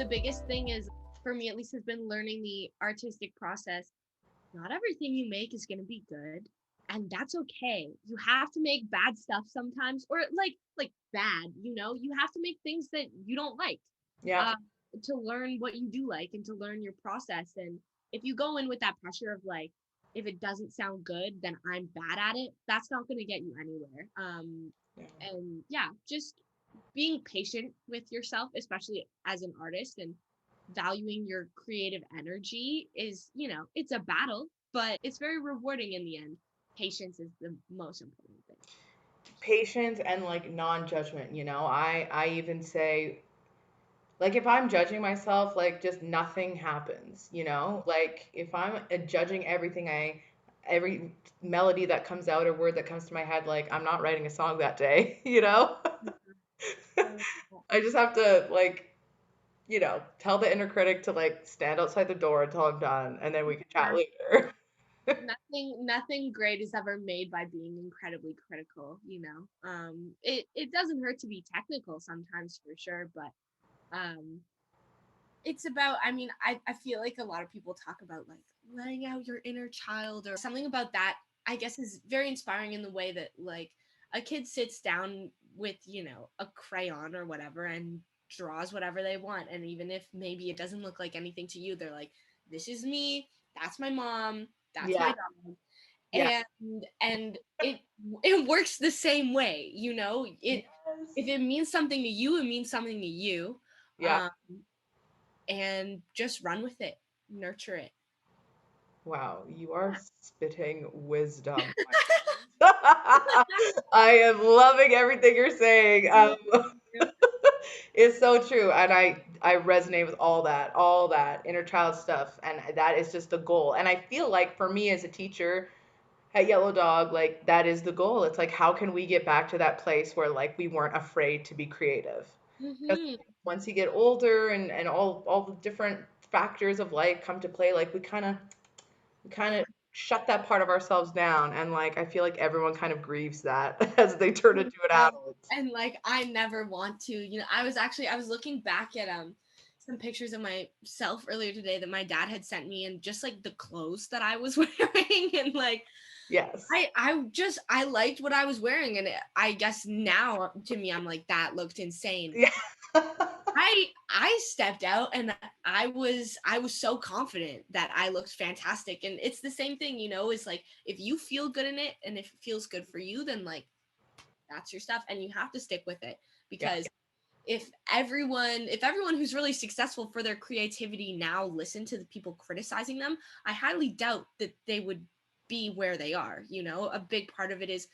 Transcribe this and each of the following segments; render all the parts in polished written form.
the biggest thing is, for me at least, has been learning the artistic process. Not everything you make is going to be good, and that's okay. You have to make bad stuff sometimes, or like bad, you have to make things that you don't like, Yeah. uh, to learn what you do like and to learn your process. And if you go in with that pressure of like, if it doesn't sound good, then I'm bad at it, that's not going to get you anywhere. Yeah. And yeah, just being patient with yourself, especially as an artist, and valuing your creative energy is, it's a battle, but it's very rewarding in the end. Patience is the most important thing. Patience and like non-judgment, you know. I even say, like, if I'm judging myself, like, just nothing happens, you know? Like, if I'm judging every melody that comes out or word that comes to my head, like, I'm not writing a song that day, you know? I just have to, like, tell the inner critic to, like, stand outside the door until I'm done, and then we can chat later. Nothing great is ever made by being incredibly critical, it doesn't hurt to be technical sometimes, for sure, but um it's about, I mean, I feel like a lot of people talk about like letting out your inner child or something about that. I guess is very inspiring in the way that like a kid sits down with, a crayon or whatever and draws whatever they want, and even if maybe it doesn't look like anything to you, they're like, this is me, that's my mom, that's my Yeah, dog. yeah. And it works the same way, it, Yes. if it means something to you, it means something to you. Yeah. um and just run with it, nurture it. Wow, you are Yeah. spitting wisdom, my friend. I am loving everything you're saying. It's so true, and I resonate with all that inner child stuff, and that is just the goal. And I feel like for me as a teacher at Yellow Dog, like that is the goal. It's like how can we get back to that place where like we weren't afraid to be creative? Because Mm-hmm. once you get older and all the different factors of life come to play, like we kind of shut that part of ourselves down, and like I feel like everyone kind of grieves that as they turn into an Oh, adult. and like I never want to, I was looking back at some pictures of myself earlier today that my dad had sent me, and just like the clothes that I was wearing, and like Yes. I liked what I was wearing, and I guess now to me I'm like, that looked insane. Yeah. I stepped out, and I was so confident that I looked fantastic, and it's the same thing, is like if you feel good in it and if it feels good for you, then like that's your stuff, and you have to stick with it, Yeah. because if everyone who's really successful for their creativity now listened to the people criticizing them, I highly doubt that they would be where they are. A big part of it is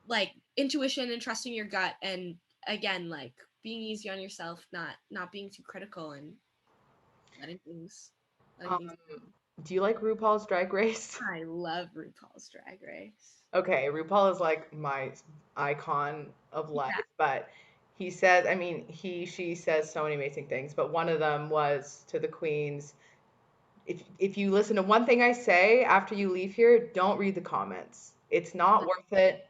like intuition and trusting your gut, and again, like being easy on yourself, not being too critical, and letting things letting Um, things happen. do you like RuPaul's Drag Race? I love RuPaul's Drag Race. Okay, RuPaul is like my icon of life, Yeah. but he says, I mean, she says so many amazing things, but one of them was to the queens, if you listen to one thing I say after you leave here, don't read the comments. It's not worth it.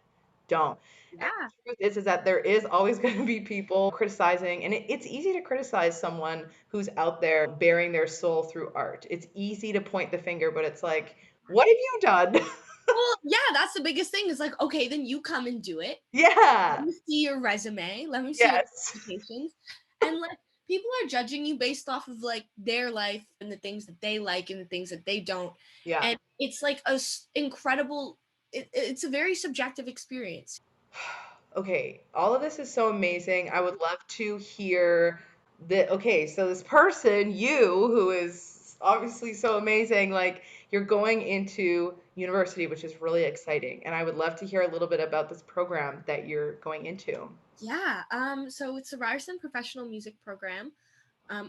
Don't. And Yeah. the truth is that there is always going to be people criticizing, and it's easy to criticize someone who's out there bearing their soul through art. It's easy to point the finger, but it's like, what have you done? Well, yeah, that's the biggest thing, is like, okay, then you come and do it. Let Yeah. me see your resume. Let me see your Yes. qualifications. And like people are judging you based off of like their life and the things that they like and the things that they don't. Yeah. And it's like incredible. It's a very subjective experience. Okay, all of this is so amazing. I would love to hear okay, so this person, you, who is obviously so amazing, like you're going into university, which is really exciting. And I would love to hear a little bit about this program that you're going into. Yeah. So it's a Ryerson Professional Music Program.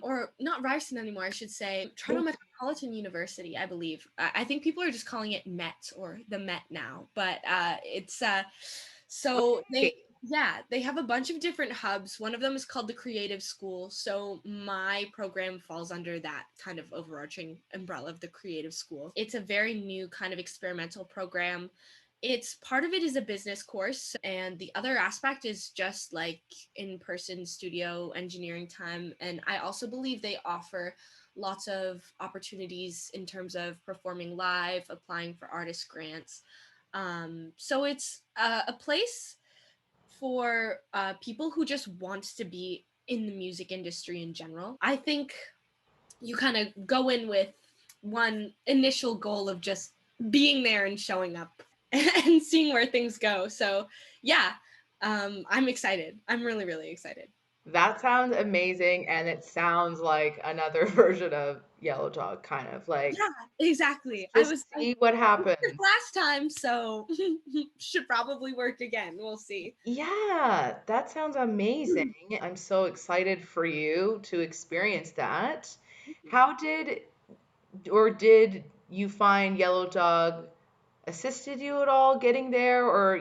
Or not Ryerson anymore, I should say. Toronto Metropolitan University, I believe. I think people are just calling it Met or the Met now, but it's so Okay. they have a bunch of different hubs. One of them is called the Creative School. So my program falls under that kind of overarching umbrella of the Creative School. It's a very new kind of experimental program. It's part of it is a business course, and the other aspect is just like in-person studio engineering time. And I also believe they offer lots of opportunities in terms of performing live, applying for artist grants. So it's a place for people who just want to be in the music industry in general. I think you kind of go in with one initial goal of just being there and showing up and seeing where things go. So, yeah, I'm excited. I'm really, really excited. That sounds amazing, and it sounds like another version of Yellow Dog, kind of like Yeah, exactly. I see what worked happens. last time, so should probably work again. We'll see. Yeah, that sounds amazing. I'm so excited for you to experience that. How did or did you find Yellow Dog assisted you at all getting there, or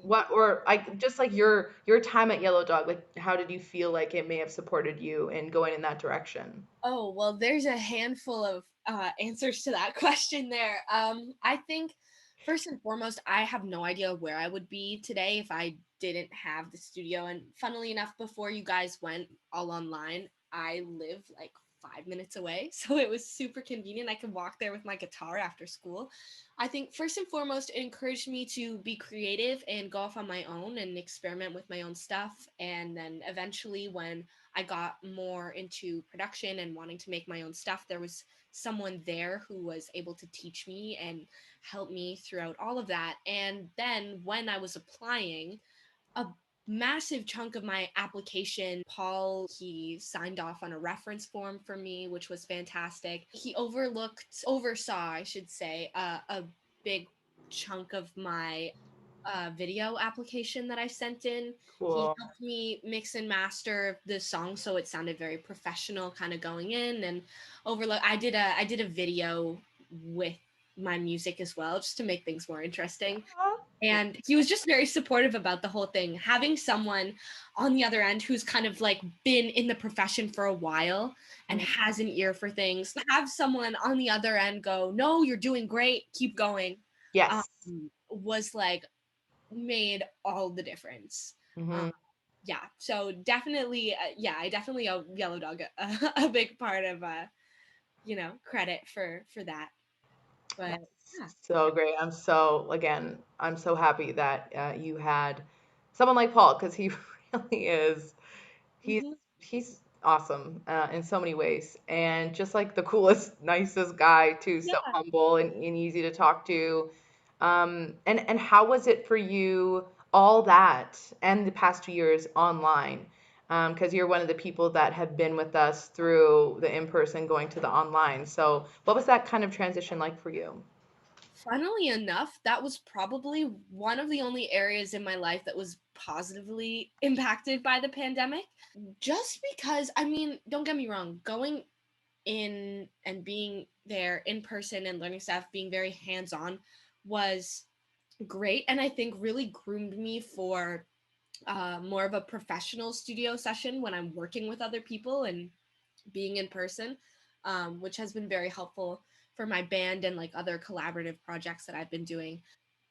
what, or like just like your time at Yellow Dog, like how did you feel like it may have supported you in going in that direction? Oh, well, there's a handful of answers to that question there. I think first and foremost, I have no idea where I would be today if I didn't have the studio. And funnily enough, before you guys went all online, I live like 5 minutes away. So it was super convenient. I could walk there with my guitar after school. I think first and foremost, it encouraged me to be creative and go off on my own and experiment with my own stuff. And then eventually, when I got more into production and wanting to make my own stuff, there was someone there who was able to teach me and help me throughout all of that. And then when I was applying, a massive chunk of my application, Paul, he signed off on a reference form for me, which was fantastic. He oversaw, I should say, a big chunk of my video application that I sent in. He Cool. helped me mix and master the song so it sounded very professional kind of going in, and overlook I did a video with my music as well just to make things more interesting. And he was just very supportive about the whole thing. Having someone on the other end who's kind of like been in the profession for a while and Mhm. has an ear for things, have someone on the other end go, "No, you're doing great, keep going," um, Yes. was like made all the difference. Um, Hmm. yeah, so definitely, yeah, I definitely owe Yellow Dog a big part of credit for that. But That's yeah, so great. Again, I'm so happy that you had someone like Paul, because he really is. He's hmm he's awesome in so many ways, and just like the coolest, nicest guy too. So yeah. humble and easy to talk to. And how was it for you, all that and the past 2 years online? Because you're one of the people that have been with us through the in-person going to the online. So what was that kind of transition like for you? Funnily enough, that was probably one of the only areas in my life that was positively impacted by the pandemic. Just because, I mean, don't get me wrong, going in and being there in person and learning stuff, being very hands on was great. And I think really groomed me for more of a professional studio session when I'm working with other people and being in person, which has been very helpful for my band and like other collaborative projects that I've been doing.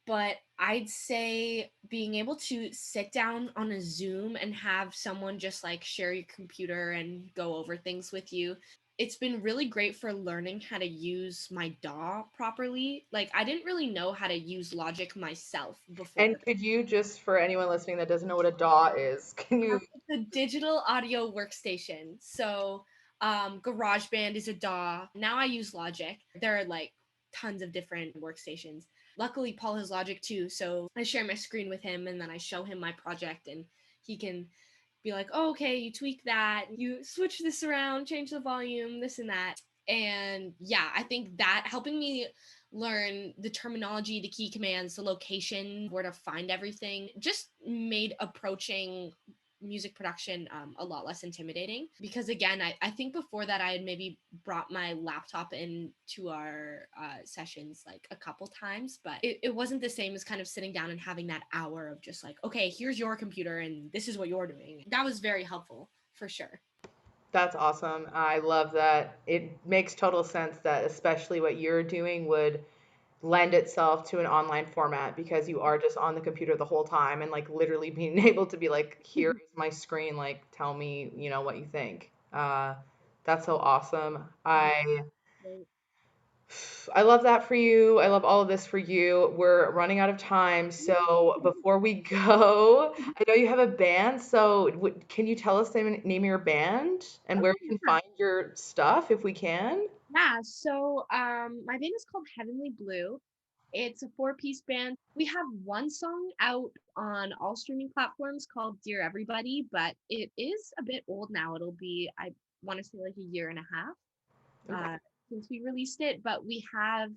But I'd say being able to sit down on a Zoom and have someone just like share your computer and go over things with you. It's been really great for learning how to use my DAW properly. Like, I didn't really know how to use Logic myself before And the could you, just for anyone listening that doesn't know what a DAW is, can you? the digital audio workstation. So, GarageBand is a DAW. Now I use Logic. There are like tons of different workstations. Luckily, Paul has Logic too, so I share my screen with him and then I show him my project and he can be like, oh, okay, you tweak that, you switch this around, change the volume, this and that. And yeah, I think that helping me learn the terminology, the key commands, the location, where to find everything, just made approaching music production a lot less intimidating. Because again, I think before that I had maybe brought my laptop into our sessions like a couple times, but it wasn't the same as kind of sitting down and having that hour of just like, okay, here's your computer and this is what you're doing. That was very helpful for sure. That's awesome. I love that. It makes total sense that especially what you're doing would lend itself to an online format because you are just on the computer the whole time and like literally being able to be like, here is my screen, like tell me, what you think. That's so awesome. Right. I love that for you. I love all of this for you. We're running out of time, so before we go, I know you have a band, so can you tell us the name of your band and where we can Yeah. find your stuff if we can? Yeah, so my band is called Heavenly Blue. It's a four-piece band. We have one song out on all streaming platforms called Dear Everybody, but it is a bit old now. It'll be, I want to say, like a year and a half Okay. since we released it, but we have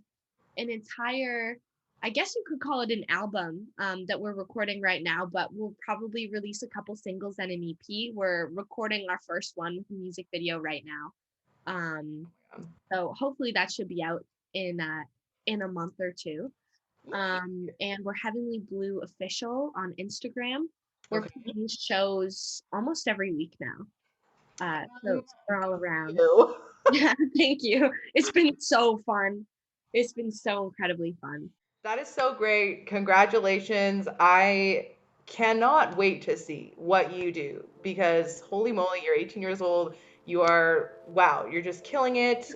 an entire, I guess you could call it an album that we're recording right now, but we'll probably release a couple singles and an EP. We're recording our first one with a music video right now. Um, so hopefully that should be out in a month or two. And we're Heavenly Blue official on Instagram. We're Okay. playing shows almost every week now. So we're all around. You. Yeah, thank you. It's been so fun. It's been so incredibly fun. That is so great. Congratulations. I cannot wait to see what you do because holy moly, you're 18 years old. You are, wow, you're just killing it.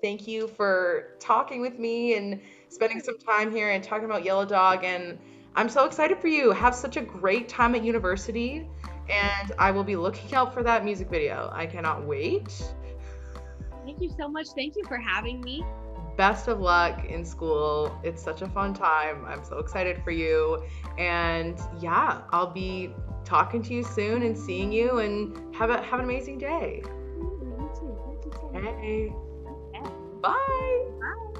Thank you for talking with me and spending some time here and talking about Yellow Dog. And I'm so excited for you. Have such a great time at university. And I will be looking out for that music video. I cannot wait. Thank you so much. Thank you for having me. Best of luck in school. It's such a fun time. I'm so excited for you. And yeah, I'll be talking to you soon and seeing you and have an amazing day. You too. Thank you so much. Hey. Okay. Bye. Bye.